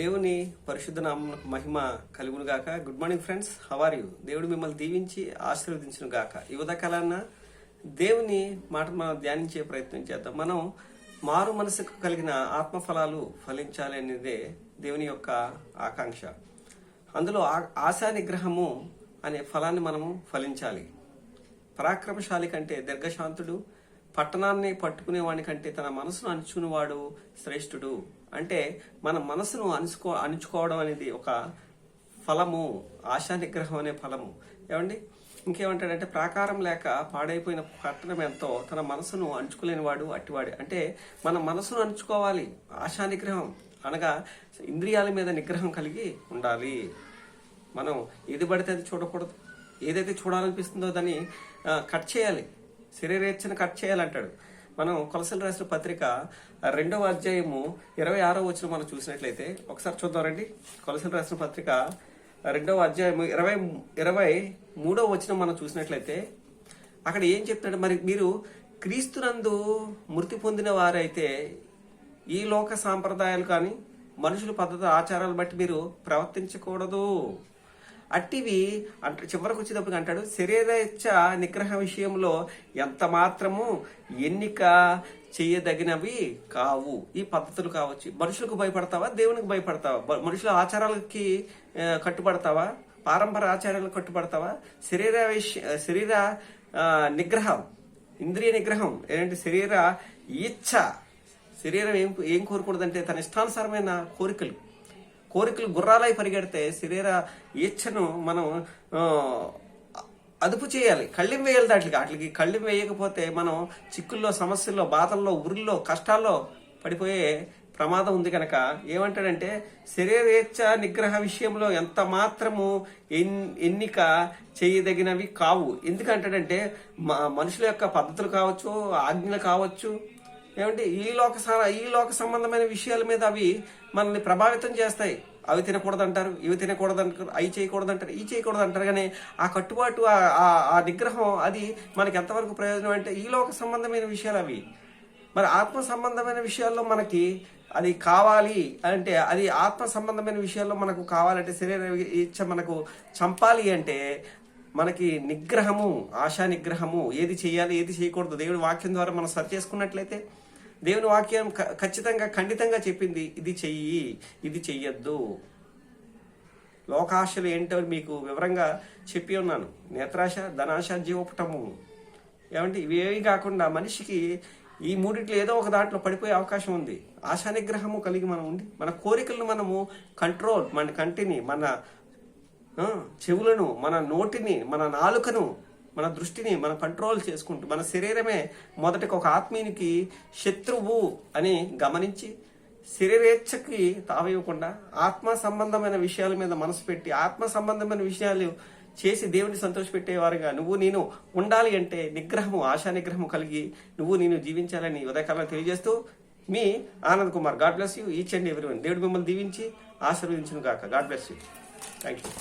దేవుని పరిశుద్ధ నామమునకు మహిమ కలుగును గాక. Good morning friends, how are you? దేవుడు మిమ్మల్ని దీవించి ఆశీర్వదించును గాక. ఈ ఉదయకాలాన దేవుని మాట మనం ధ్యానించే ప్రయత్నం చేద్దాం. మనం మారు మనసుకు కలిగిన ఆత్మఫలాలు ఫలించాలి అనేదే దేవుని యొక్క ఆకాంక్ష. అందులో ఆశా నిగ్రహము అనే ఫలాన్ని మనము ఫలించాలి. పరాక్రమశాలి కంటే దీర్ఘశాంతుడు, పట్టణాన్ని పట్టుకునేవాడి కంటే తన మనసును అణుచుకునేవాడు శ్రేష్ఠుడు. అంటే మన మనసును అణుచుకోవడం అనేది ఒక ఫలము, ఆశా నిగ్రహం అనే ఫలము. ఏమండి, ఇంకేమంటాడంటే ప్రాకారం లేక పాడైపోయిన పట్టణం ఎంతో తన మనసును అణుచుకోలేనివాడు అట్టివాడు. అంటే మన మనసును అణుచుకోవాలి. ఆశా నిగ్రహం అనగా ఇంద్రియాల మీద నిగ్రహం కలిగి ఉండాలి. మనం ఏది పడితే అది చూడకూడదు. ఏదైతే చూడాలనిపిస్తుందో దాన్ని కట్ చేయాలి. శరీరేచ్ఛను కట్ చేయాలంటాడు. మనం కొలసలు రాసిన పత్రిక 2వ అధ్యాయము 26వ వచనం మనం చూసినట్లయితే ఒకసారి చూద్దాం రండి. కొలసలు రాసిన పత్రిక 2వ అధ్యాయము 23వ వచనం మనం చూసినట్లయితే అక్కడ ఏం చెప్తాడు? మరి మీరు క్రీస్తునందు మృతి పొందిన వారైతే ఈ లోక సాంప్రదాయాలు కానీ మనుషుల పద్ధతి ఆచారాలు బట్టి మీరు ప్రవర్తించకూడదు. అట్టివి అంటే చివరికి వచ్చేటప్పుడు అంటాడు, శరీరేచ్ఛ నిగ్రహ విషయంలో ఎంత మాత్రము ఎన్నిక చేయదగినవి కావు. ఈ పద్ధతులు కావచ్చు. మనుషులకు భయపడతావా? దేవునికి భయపడతావా? మనుషుల ఆచారాలకి కట్టుబడతావా? పారంపర్య ఆచారాలకు కట్టుబడతావా? శరీర నిగ్రహం, ఇంద్రియ నిగ్రహం ఏంటంటే శరీర ఇచ్ఛ. శరీరం ఏం కోరుకూడదంటే తన ఇష్టానుసారమైన కోరికలు గుర్రాలై పరిగెడితే శరీర ఇచ్ఛను మనం అదుపు చేయాలి. కళ్ళెం వేయాలి. వాటికి కళ్ళెం వేయకపోతే మనం చిక్కుల్లో, సమస్యల్లో, బాధల్లో, ఉరుల్లో, కష్టాల్లో పడిపోయే ప్రమాదం ఉంది. కనుక ఏమంటాడంటే శరీరేచ్ఛ నిగ్రహ విషయంలో ఎంత మాత్రము ఎన్నిక చేయదగినవి కావు. ఎందుకంటాడంటే మనుషుల యొక్క పద్ధతులు కావచ్చు, ఆజ్ఞలు కావచ్చు, ఏమంటే ఈ లోక సంబంధమైన విషయాల మీద అవి మనల్ని ప్రభావితం చేస్తాయి. అవి తినకూడదంటారు, ఇవి తినకూడదంటారు, అవి చేయకూడదంటారు, ఈ చేయకూడదంటారు. కానీ ఆ కట్టుబాటు, ఆ నిగ్రహం అది మనకి ఎంతవరకు ప్రయోజనం అంటే ఈ లోక సంబంధమైన విషయాలు అవి. మరి ఆత్మ సంబంధమైన విషయాల్లో మనకి అది కావాలి అంటే, అది ఆత్మ సంబంధమైన విషయాల్లో మనకు కావాలంటే, శరీర ఇచ్చ మనకు చంపాలి అంటే మనకి నిగ్రహము, ఆశా నిగ్రహము, ఏది చేయాలి ఏది చేయకూడదు దేవుడి వాక్యం ద్వారా మనం సరి చేసుకున్నట్లయితే దేవుని వాక్యం ఖచ్చితంగా ఖండితంగా చెప్పింది, ఇది చెయ్యి, ఇది చెయ్యొద్దు. లోకాశలు ఏంటో మీకు వివరంగా చెప్పి ఉన్నాను. నేత్రాశ, ధనాశ, జీవపటము. ఏమంటే ఇవేవి కాకుండా మనిషికి ఈ మూడిట్లో ఏదో ఒక దాంట్లో పడిపోయే అవకాశం ఉంది. ఆశా నిగ్రహము కలిగి మనం ఉండి మన కోరికలను మనము కంట్రోల్, మన కంటిని, మన చెవులను, మన నోటిని, మన నాలుకను, మన దృష్టిని మనం కంట్రోల్ చేసుకుంటూ మన శరీరమే మొదటికి ఒక ఆత్మీయునికి శత్రువు అని గమనించి శరీరేచ్ఛకి తావివ్వకుండా ఆత్మ సంబంధమైన విషయాల మీద మనసు పెట్టి ఆత్మ సంబంధమైన విషయాలు చేసి దేవుని సంతోషపెట్టేవారుగా నేను ఉండాలి అంటే నిగ్రహము, ఆశా నిగ్రహము కలిగి నేను జీవించాలని ఉదయకాలంలో తెలియజేస్తూ మీ Anand Kumar. God bless you each and everyone. దేవుడు మిమ్మల్ని దీవించి ఆశీర్వదించును గాక. God bless you. Thank you.